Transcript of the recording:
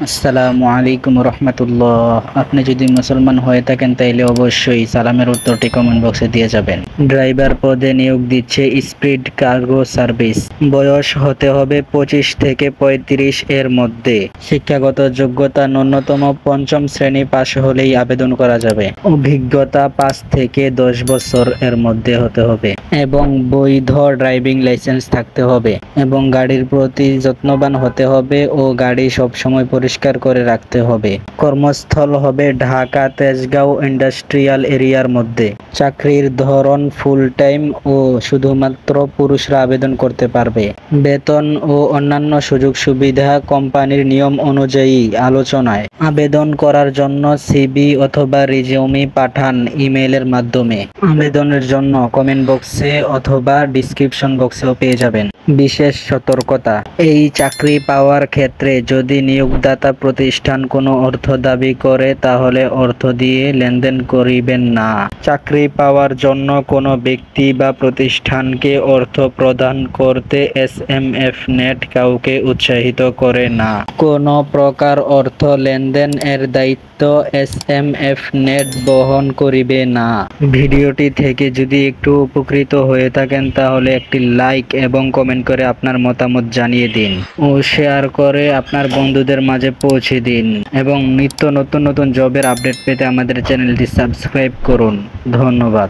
আসসালামু আলাইকুম রহমতুল্লাহ। আপনি যদি মুসলমান হয়ে থাকেন তাইলে অবশ্যই সালামের উত্তরটি কমেন্ট বক্সে দিয়ে যাবেন। ড্রাইভার পদে নিয়োগ দিচ্ছে স্পিড কার্গো সার্ভিস। বয়স হতে হবে 25 থেকে 35 এর মধ্যে। শিক্ষাগত যোগ্যতা ন্যূনতম পঞ্চম শ্রেণী পাশ হলেই আবেদন করা যাবে। অভিজ্ঞতা 5 থেকে 10 বছর এর মধ্যে হতে হবে এবং বৈধ ড্রাইভিং লাইসেন্স থাকতে হবে এবং গাড়ির প্রতি যত্নবান হতে হবে ও গাড়ি সবসময় পরিষ্কার করে রাখতে হবে। কর্মস্থল হবে ঢাকা তেজগাঁও ইন্ডাস্ট্রিয়াল এরিয়ার মধ্যে। চাকরির ধরন ফুল টাইম ও শুধুমাত্র পুরুষরা আবেদন করতে পারবে। বেতন ও অন্যান্য সুযোগ সুবিধা কোম্পানির নিয়ম অনুযায়ী আলোচনায়। আবেদন করার জন্য সিভি অথবা রিজিউমি পাঠান ইমেইলের মাধ্যমে। আবেদনের জন্য কমেন্ট বক্সে অথবা ডিসক্রিপশন বক্সেও পেয়ে যাবেন। বিশেষ সতর্কতা, এই চাকরি পাওয়ার ক্ষেত্রে যদি নিয়োগদাতা প্রতিষ্ঠান কোনো অর্থ দাবি করে তাহলে অর্থ দিয়ে লেনদেন করিবেন না। চাকরি পাওয়ার জন্য কোনো ব্যক্তি বা প্রতিষ্ঠানকে অর্থ প্রদান করতে এসএমএফ নেট কাউকে উৎসাহিত করে না। কোনো প্রকার অর্থ লেনদেন এর দায়িত্ব এসএমএফ নেট বহন করিবে না। ভিডিওটি থেকে যদি একটু উপকৃত হয়ে থাকেন তাহলে একটি লাইক এবং কমেন্ট করে আপনার মতামত জানিয়ে দিন ও শেয়ার করে আপনার বন্ধুদের মাঝে পৌঁছে দিন এবং নিত্য নতুন জবের আপডেট পেতে আমাদের চ্যানেলটি সাবস্ক্রাইব করুন। ধন্যবাদ।